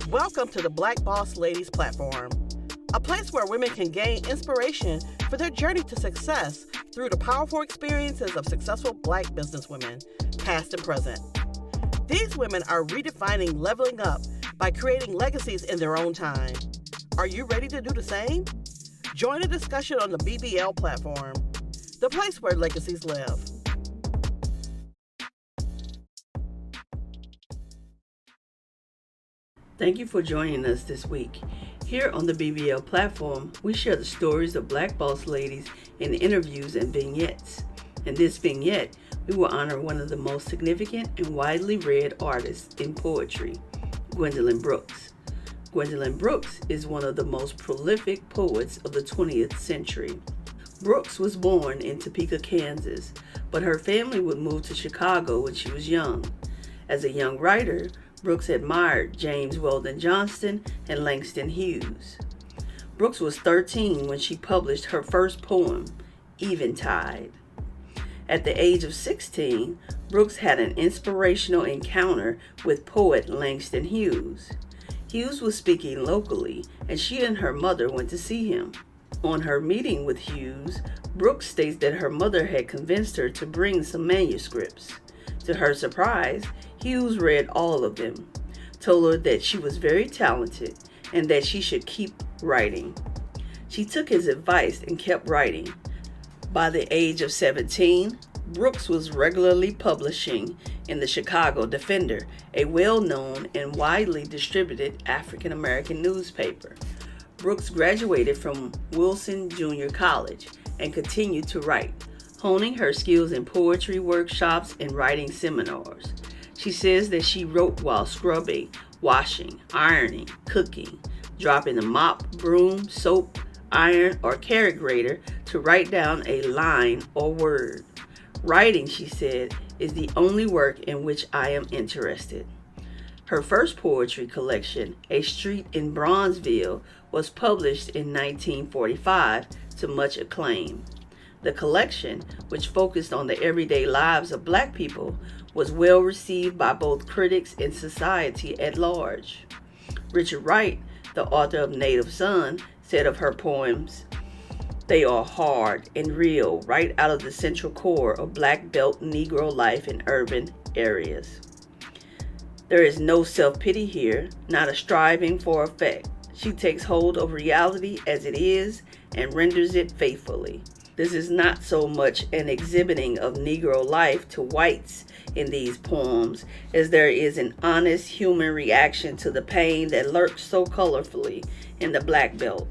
Welcome to the Black Boss Ladies platform, a place where women can gain inspiration for their journey to success through the powerful experiences of successful Black businesswomen, past and present. These women are redefining leveling up by creating legacies in their own time. Are you ready to do the same? Join the discussion on the BBL platform, the place where legacies live. Thank you for joining us this week. Here on the BBL platform, we share the stories of Black boss ladies in interviews and vignettes. In this vignette, we will honor one of the most significant and widely read artists in poetry, Gwendolyn Brooks. Gwendolyn Brooks is one of the most prolific poets of the 20th century. Brooks was born in Topeka, Kansas, but her family would move to Chicago when she was young. As a young writer, Brooks admired James Weldon Johnson and Langston Hughes. Brooks was 13 when she published her first poem, Eventide. At the age of 16, Brooks had an inspirational encounter with poet Langston Hughes. Hughes was speaking locally, and she and her mother went to see him. On her meeting with Hughes, Brooks states that her mother had convinced her to bring some manuscripts. To her surprise, Hughes read all of them, told her that she was very talented and that she should keep writing. She took his advice and kept writing. By the age of 17, Brooks was regularly publishing in the Chicago Defender, a well-known and widely distributed African American newspaper. Brooks graduated from Wilson Junior College and continued to write, honing her skills in poetry workshops and writing seminars. She says that she wrote while scrubbing, washing, ironing, cooking, dropping a mop, broom, soap, iron, or carrot grater to write down a line or word. Writing, she said, is the only work in which I am interested. Her first poetry collection, A Street in Bronzeville, was published in 1945 to much acclaim. The collection, which focused on the everyday lives of Black people, was well received by both critics and society at large. Richard Wright, the author of Native Son, said of her poems, "They are hard and real, right out of the central core of Black Belt Negro life in urban areas. There is no self-pity here, not a striving for effect. She takes hold of reality as it is and renders it faithfully. This is not so much an exhibiting of Negro life to whites in these poems as there is an honest human reaction to the pain that lurks so colorfully in the Black Belt.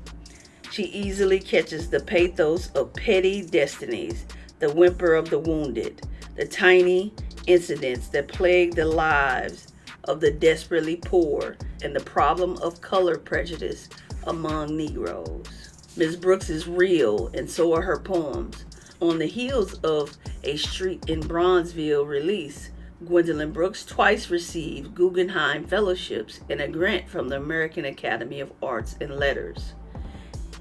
She easily catches the pathos of petty destinies, the whimper of the wounded, the tiny incidents that plague the lives of the desperately poor, and the problem of color prejudice among Negroes. Ms. Brooks is real, and so are her poems. On the heels of A Street in Bronzeville release, Gwendolyn Brooks twice received Guggenheim Fellowships and a grant from the American Academy of Arts and Letters.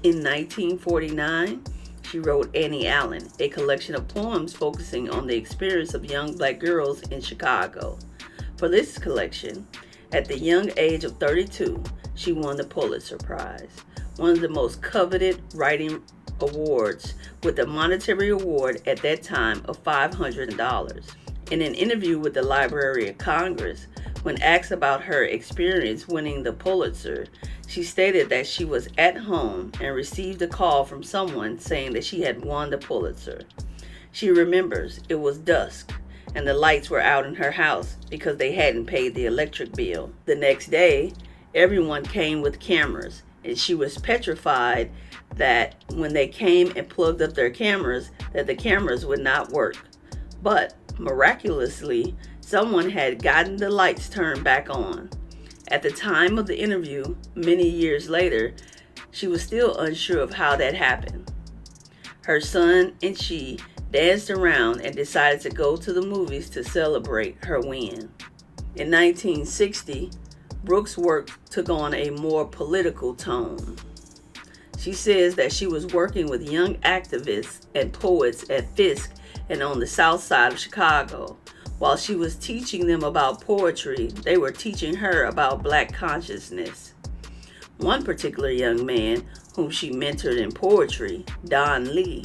In 1949, she wrote Annie Allen, a collection of poems focusing on the experience of young Black girls in Chicago. For this collection, at the young age of 32, she won the Pulitzer Prize, one of the most coveted writing awards, with a monetary award at that time of $500. In an interview with the Library of Congress, when asked about her experience winning the Pulitzer, she stated that she was at home and received a call from someone saying that she had won the Pulitzer. She remembers it was dusk and the lights were out in her house because they hadn't paid the electric bill. The next day, everyone came with cameras, and she was petrified that when they came and plugged up their cameras, that the cameras would not work. But miraculously, someone had gotten the lights turned back on. At the time of the interview, many years later, she was still unsure of how that happened. Her son and she danced around and decided to go to the movies to celebrate her win. In 1960, Brooks' work took on a more political tone. She says that she was working with young activists and poets at Fisk and on the south side of Chicago While she was teaching them about poetry, they were teaching her about Black consciousness. One particular young man whom she mentored in poetry, Don Lee,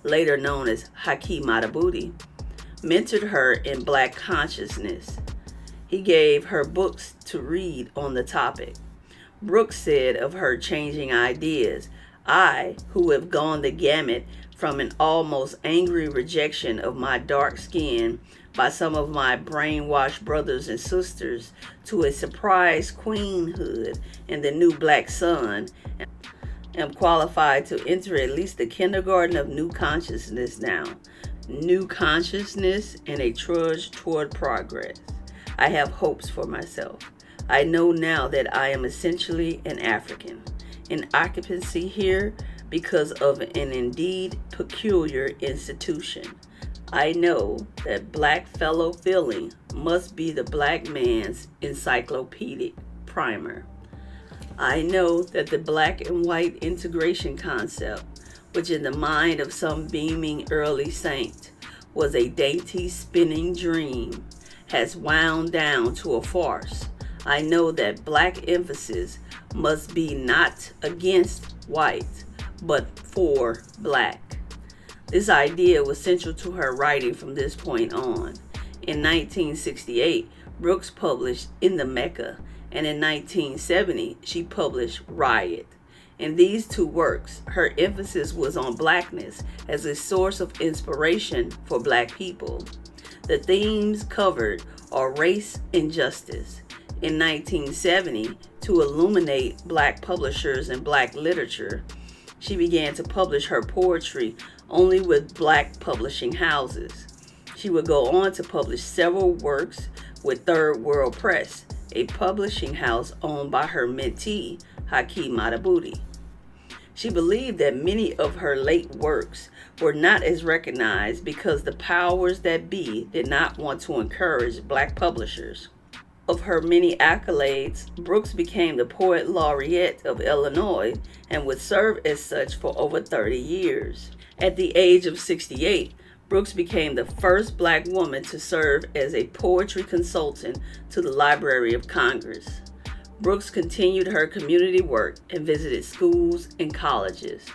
later known as Haki Madhubuti, mentored her in Black consciousness. He gave her books to read on the topic. Brooks said of her changing ideas, "I, who have gone the gamut from an almost angry rejection of my dark skin by some of my brainwashed brothers and sisters to a surprise queenhood in the new Black sun, am qualified to enter at least the kindergarten of new consciousness now. New consciousness and a trudge toward progress. I have hopes for myself. I know now that I am essentially an African, in occupancy here because of an indeed peculiar institution. I know that Black fellow feeling must be the Black man's encyclopedic primer. I know that the Black and white integration concept, which in the mind of some beaming early saint was a dainty spinning dream, has wound down to a farce. I know that Black emphasis must be not against white, but for Black. This idea was central to her writing from this point on. In 1968, Brooks published In the Mecca, and in 1970, she published Riot. In these two works, her emphasis was on Blackness as a source of inspiration for Black people. The themes covered are race and justice. In 1970, to illuminate Black publishers and Black literature, she began to publish her poetry only with Black publishing houses. She would go on to publish several works with Third World Press, a publishing house owned by her mentee, Haki Madhubuti. She believed that many of her late works were not as recognized because the powers that be did not want to encourage Black publishers. Of her many accolades, Brooks became the Poet Laureate of Illinois and would serve as such for over 30 years. At the age of 68, Brooks became the first Black woman to serve as a poetry consultant to the Library of Congress. Brooks continued her community work and visited schools and colleges.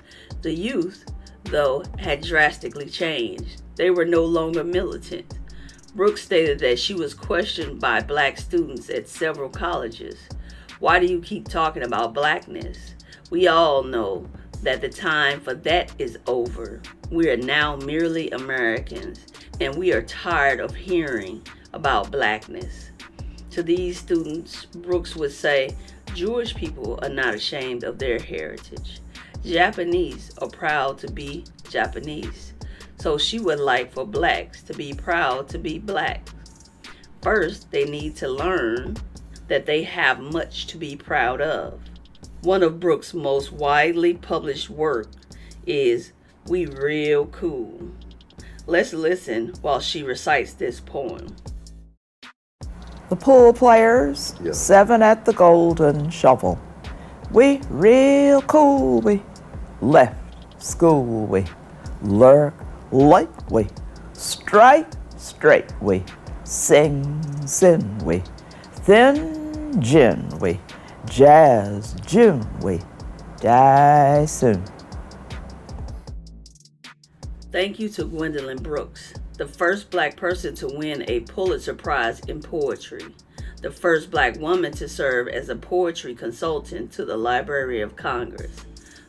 The youth, though, had drastically changed. They were no longer militant. Brooks stated that she was questioned by Black students at several colleges. Why do you keep talking about Blackness? We all know that the time for that is over. We are now merely Americans, and we are tired of hearing about Blackness. To these students, Brooks would say, Jewish people are not ashamed of their heritage. Japanese are proud to be Japanese. So she would like for Blacks to be proud to be Black. First, they need to learn that they have much to be proud of. One of Brooks' most widely published work is We Real Cool. Let's listen while she recites this poem. The pool players, 7 at the golden shovel. We real cool, we left school, we lurk light, we strike straight, we sing sin, we thin gin, we jazz June, we die soon. Thank you to Gwendolyn Brooks, the first Black person to win a Pulitzer Prize in poetry, the first Black woman to serve as a poetry consultant to the Library of Congress,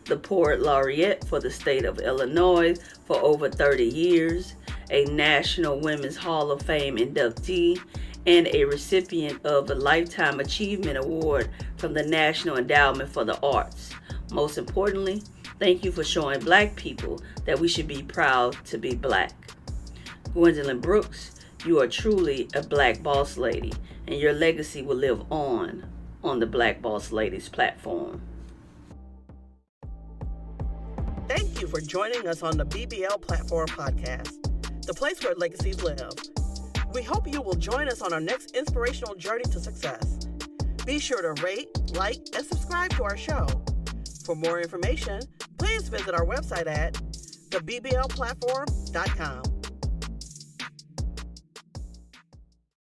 the Poet Laureate for the state of Illinois for over 30 years, a National Women's Hall of Fame inductee, and a recipient of the Lifetime Achievement Award from the National Endowment for the Arts. Most importantly, thank you for showing Black people that we should be proud to be Black. Gwendolyn Brooks, you are truly a Black boss lady, and your legacy will live on the Black Boss Ladies platform. Thank you for joining us on the BBL Platform Podcast, the place where legacies live. We hope you will join us on our next inspirational journey to success. Be sure to rate, like, and subscribe to our show. For more information, please visit our website at theBBLplatform.com.